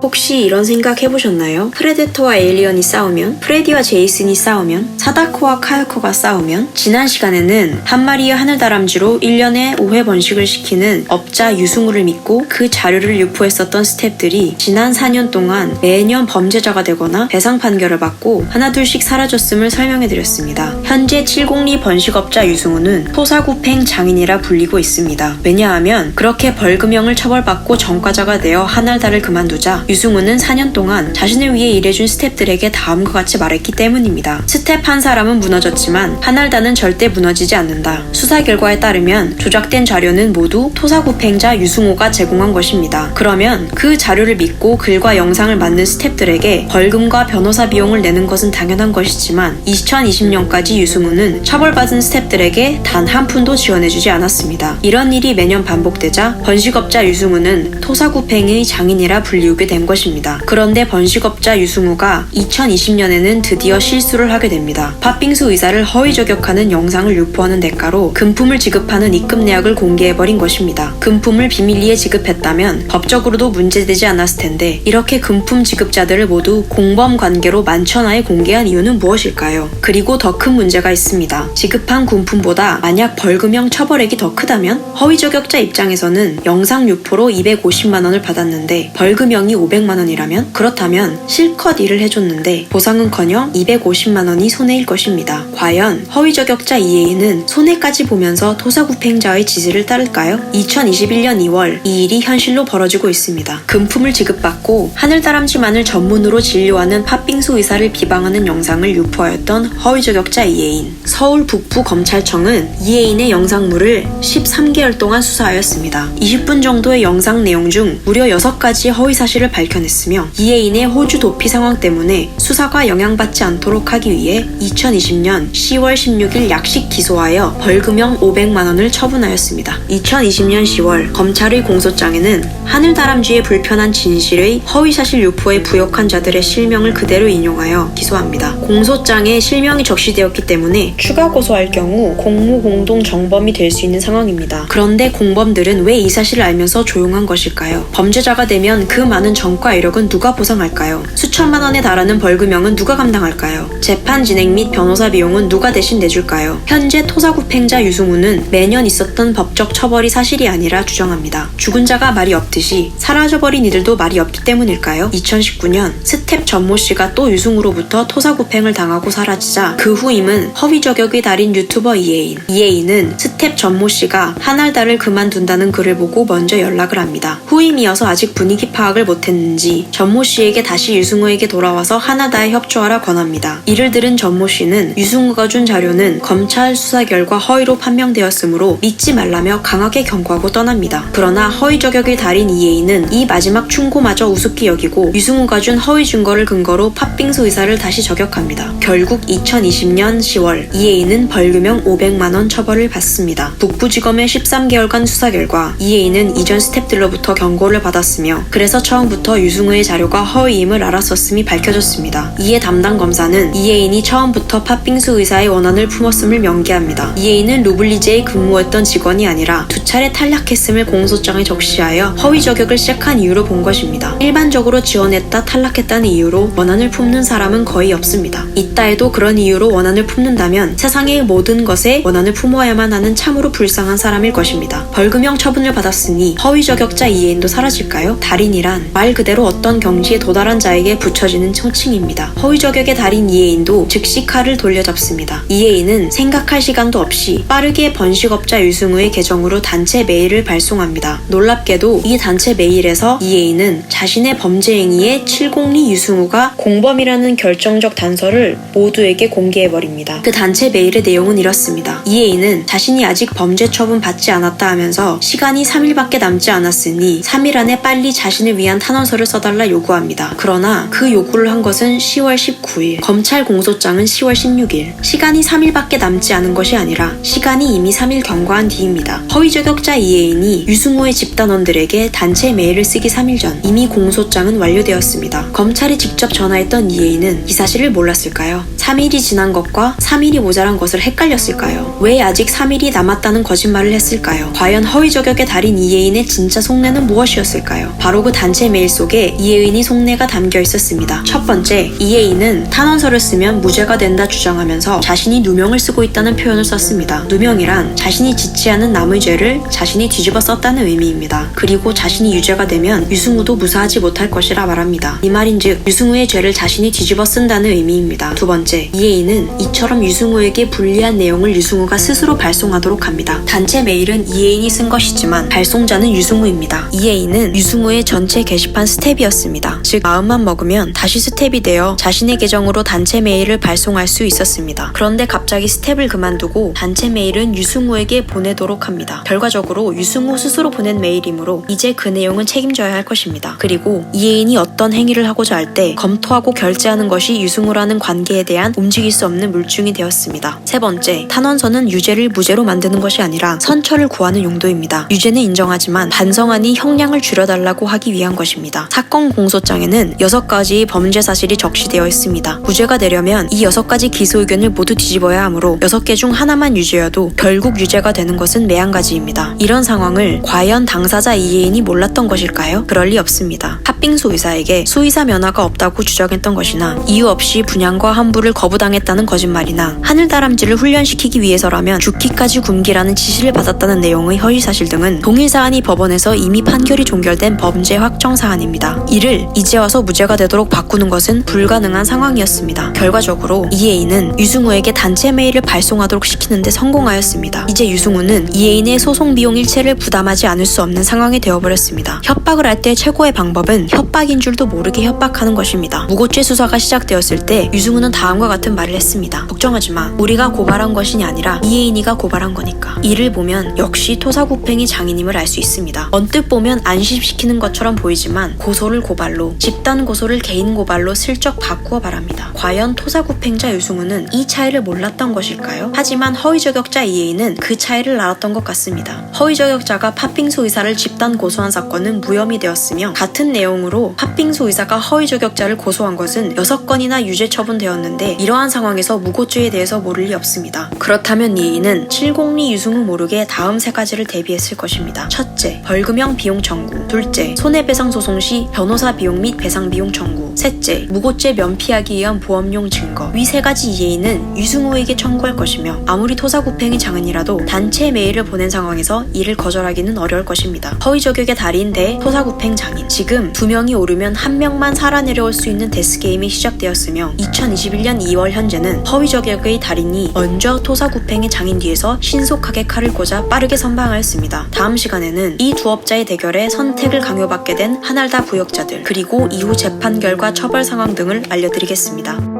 혹시 이런 생각 해보셨나요? 프레데터와 에일리언이 싸우면, 프레디와 제이슨이 싸우면, 사다코와 카요코가 싸우면, 지난 시간에는 한 마리의 하늘다람쥐로 1년에 5회 번식을 시키는 업자 유승우를 믿고 그 자료를 유포했었던 스탭들이 지난 4년 동안 매년 범죄자가 되거나 배상 판결을 받고 하나둘씩 사라졌음을 설명해드렸습니다. 현재 702 번식업자 유승우는 토사구팽 장인이라 불리고 있습니다. 왜냐하면 그렇게 벌금형을 처벌받고 전과자가 되어 한 알달을 그만두자 유승우는 4년 동안 자신을 위해 일해준 스탭들에게 다음과 같이 말했기 때문입니다. 스탭 한 사람은 무너졌지만 한 알달은 절대 무너지지 않는다. 수사 결과에 따르면 조작된 자료는 모두 토사구팽자 유승우가 제공한 것입니다. 그러면 그 자료를 믿고 글과 영상을 만든 스탭들에게 벌금과 변호사 비용을 내는 것은 당연한 것이지만 2020년까지 유승우는 처벌받은 스탭들에게 단 한 푼도 지원해주지 않았습니다. 이런 일이 매년 반복되자 번식업자 유승우는 토사구팽의 장인이라 불리우게 된 것입니다. 그런데 번식업자 유승우가 2020년에는 드디어 실수를 하게 됩니다. 팥빙수 의사를 허위 저격하는 영상을 유포하는 대가로 금품을 지급하는 입금 내역을 공개해버린 것입니다. 금품을 비밀리에 지급했다면 법적으로도 문제되지 않았을 텐데 이렇게 금품 지급자들을 모두 공범 관계로 만천하에 공개한 이유는 무엇일까요? 그리고 더 큰 문제가 있습니다. 지급한 금품보다 만약 벌금형 처벌액이 더 크다면 허위 저격자 입장에서는 영상 유포로 250만 원을 받았는데 벌금형이 500만 원이라면 그렇다면 실컷 일을 해줬는데 보상은커녕 250만 원이 손해일 것입니다. 과연 허위 저격자 이혜인은 손해까지 보면서 토사구팽자의 지시를 따를까요? 2021년 2월 이 일이 현실로 벌어지고 있습니다. 금품을 지급받고 하늘다람쥐만을 전문으로 진료하는 팥빙수 의사를 비방하는 영상을 유포하였던 허위 저격자 이혜인. 서울 북부검찰청은 이혜인의 영상물을 13개월 동안 수사하였습니다. 20분 정도의 영상 내용 중 무려 6가지 허위 사실을 밝혀냈으며 이혜인의 호주 도피 상황 때문에 수사가 영향받지 않도록 하기 위해 2020년 10월 16일 약식 기소하여 벌금형 500만 원을 처분하였습니다. 2020년 10월 검찰의 공소장에는 하늘다람쥐의 불편한 진실의 허위사실 유포에 부역한 자들의 실명을 그대로 인용하여 기소합니다. 공소장에 실명이 적시되었기 때문에 추가 고소할 경우 공무공동 정범이 될 수 있는 상황입니다. 그런데 공범들은 왜 이 사실을 알면서 조용한 것일까요? 범죄자가 되면 그 많은 전과 이력은 누가 보상할까요? 수천만 원에 달하는 벌금형은 누가 감당할까요? 재판 진행 및 변호사 비용은 누가 대신 내줄까요? 현재 토사구팽자 유승우는 매년 있었던 법적 처벌이 사실이 아니라 주장합니다. 죽은 자가 말이 없듯이 사라져버린 이들도 말이 없기 때문일까요? 2019년 스텝 전모 씨가 또 유승우로부터 토사구팽을 당하고 사라지자 그 후임은 허위 저격의 달인 유튜버 이혜인. 이혜인은 스텝 전모 씨가 한 알달을 그만둔다는 글을 보고 먼저 연락을 합니다. 후임이어서 아직 분위기 파악을 못했는지 전모 씨에게 다시 유승우에게 돌아와서 하나다에 협조하라 권합니다. 이를 들은 전모 씨는 유승우가 준 자료는 검찰 수사 결과 허위로 판명되었으므로 믿지 말라며 강하게 경고하고 떠납니다. 그러나 허위 저격의 달인 이혜인은 이 마지막 충고마저 우습게 여기고 유승우가 준 허위 증거를 근거로 팥빙수 의사를 다시 저격합니다. 결국 2020년 10월 이혜인은 벌금형 500만 원 처벌을 받습니다. 북부지검의 13개월간 수사 결과 이혜인은 이전 스탭들로부터 경고를 받았으며 그래서 처음부터 유승우의 자료가 허위임을 알았었음이 밝혀졌습니다. 이에 담당 검사는 이혜인이 처음부터 팥빙수 의사의 원한을 품었음을 명기합니다. 이혜인은 루블리제에 근무했던 직원이 아니라 2차례 탈락했음을 공소장에 적시하여 허위 저격을 시작한 이유로 본 것입니다. 일반적으로 지원했다 탈락했다는 이유로 원한을 품는 사람은 거의 없습니다. 있다 해도 그런 이유로 원한을 품는다면 세상의 모든 것에 원한을 품어야만 하는 참으로 불쌍한 사람일 것입니다. 벌금형 처분을 받았으니 허위 저격자 이혜인도 사라질까요? 달인이란 말 그대로 어떤 경지에 도달한 자에게 붙여지는 호칭입니다. 허위 저격의 달인 이혜인도 즉시 칼을 돌려잡습니다. 이혜인은 생각할 시간도 없이 빠르게 번식업자 유승우의 계정으로 단체 메일을 발송합니다. 놀랍게도 이 단체 메일에서 이혜인은 자신의 범죄 행위에 702 유승우가 공범이라는 결정적 단서를 모두에게 공개해버립니다. 그 단체 메일의 내용은 이렇습니다. 이혜인은 자신이 아직 범죄 처분 받지 않았다 하면서 시간이 3일밖에 남지 않았으니 3일 안에 빨리 자신을 위한 탄원서를 써달라 요구합니다. 그러나 그 요구를 한 것은 10월 19일, 검찰 공소장은 10월 16일. 시간이 3일밖에 남지 않은 것이 아니라 시간이 이미 3일 경과한 뒤입니다. 허위 저격자 이혜인이 유승우의 집단원들에게 단체 메일을 쓰기 3일 전 이미 공소장은 완료되었습니다. 검찰이 직접 전화했던 이혜인은 이 사실을 몰랐을까요? 3일이 지난 것과 3일이 모자란 것을 헷갈렸을까요? 왜 아직 3일이 남았다는 거짓말을 했을까요? 과연 허위 저격의 달인 이혜인의 진짜 속내는 무엇이었을까요? 바로 그 단체 메일 속에 이혜인이 속내가 담겨 있었습니다. 첫 번째, 이혜인은 탄원서를 쓰면 무죄가 된다 주장하면서 자신이 누명을 쓰고 있다는 표현을 썼습니다. 누명이란 자신이 짓지 않은 남의 죄를 자신이 뒤집어 썼다는 의미입니다. 그리고 자신이 유죄가 되면 유승우도 무사하지 못할 것이라 말합니다. 이 말인즉 유승우의 죄를 자신이 뒤집어 쓴다는 의미입니다. 두 번째, 이혜인은 이처럼 유승우에게 불리한 내용을 유승우가 스스로 발송하도록 합니다. 단체 메일은 이혜인이 쓴 것이지만 발송자는 유승우입니다. 이혜인은 유승우의 전체 게시판 스텝이었습니다. 즉 마음만 먹으면 다시 스텝이 되어 자신의 계정으로 단체 메일을 발송할 수 있었습니다. 그런데 갑자기 스텝을 그만두고 단체 메일은 유승우에게 보내도록 합니다. 결과적으로 유승우 스스로 보낸 메일이므로 이제 그 내용은 책임져야 할 것입니다. 그리고 이혜인이 어떤 행위를 하고자 할 때 검토하고 결제하는 것이 유승우라는 관계에 대한 움직일 수 없는 물증이 되었습니다. 세 번째, 탄원서는 유죄를 무죄로 만드는 것이 아니라 선처를 구하는 용도입니다. 유죄는 인정하지만 반성안이 형량을 줄여달라고 하기 위한 것입니다. 사건 공소장에는 6가지의 범죄 사실이 적시되어 있습니다. 무죄가 되려면 이 6가지 기소 의견을 모두 뒤집어야 하므로 6개 중 하나만 유죄여도 결국 유죄가 되는 것은 매한가지입니다. 이런 상황을 과연 당사자 이혜인이 몰랐던 것일까요? 그럴 리 없습니다. 팥빙수 의사에게 수의사 면허가 없다고 주장했던 것이나 이유 없이 분양과 환불을 거부당했다는 거짓말이나 하늘다람쥐를 훈련시키기 위해서라면 죽기까지 굶기라는 지시를 받았다는 내용의 허위사실 등은 동일 사안이 법원에서 이미 판결이 종결된 범죄 확정 사안입니다. 이를 이제 와서 무죄가 되도록 바꾸는 것은 불가능한 상황이었습니다. 결과적으로 이혜인은 유승우에게 단체 메일을 발송하도록 시키는데 성공하였습니다. 이제 유승우는 이혜인의 소송 비용 일체를 부담하지 않을 수 없는 상황이 되어버렸습니다. 협박을 할 때 최고의 방법은 협박인 줄도 모르게 협박하는 것입니다. 무고죄 수사가 시작되었을 때 유승우는 다음과 같은 말을 했습니다. 걱정하지 마. 우리가 고발한 것이 아니라 이혜인이가 고발한 거니까. 이를 보면 역시 토사구팽이 장인임을 알 수 있습니다. 언뜻 보면 안심시키는 것처럼 보이지만 고소를 고발로, 집단 고소를 개인 고발로 슬쩍 바꾸어 말합니다. 과연 토사구팽자 유승우는 이 차이를 몰랐던 것일까요? 하지만 허위저격자 이혜인은 그 차이를 알았던 것 같습니다. 허위저격자가 팥빙수 의사를 집단 고소한 사건은 무혐의 되었으며 같은 내용으로 팥빙수 의사가 허위저격자를 고소한 것은 6건이나 유죄 처분되었는데 이러한 상황에서 무고죄에 대해서 모를 리 없습니다. 그렇다면 이혜인은 702 유승우 모르게 다음 3가지를 대비했을 것입니다. 첫째, 벌금형 비용 청구. 둘째, 손해배상 소송 시 변호사 비용 및 배상 비용 청구. 셋째, 무고죄 면피하기 위한 보험용 증거. 위 3가지 이혜인은 유승우에게 청구할 것이며 아무리 토사구팽이 장인이라도 단체 메일을 보낸 상황에서 이를 거절하기는 어려울 것입니다. 허위저격의 달인 대 토사구팽 장인. 지금 2명이 오르면 1명만 살아내려올 수 있는 데스게임이 시작되었으며 2021년 2월 현재는 허위저격의 달인이 먼저 토사구팽의 장인 뒤에서 신속하게 칼을 꽂아 빠르게 선방하였습니다. 다음 시간에는 이 두 업자의 대결에 선택을 강요받게 된 하날다 부역자들 그리고 이후 재판 결과 처벌 상황 등을 알려드리겠습니다.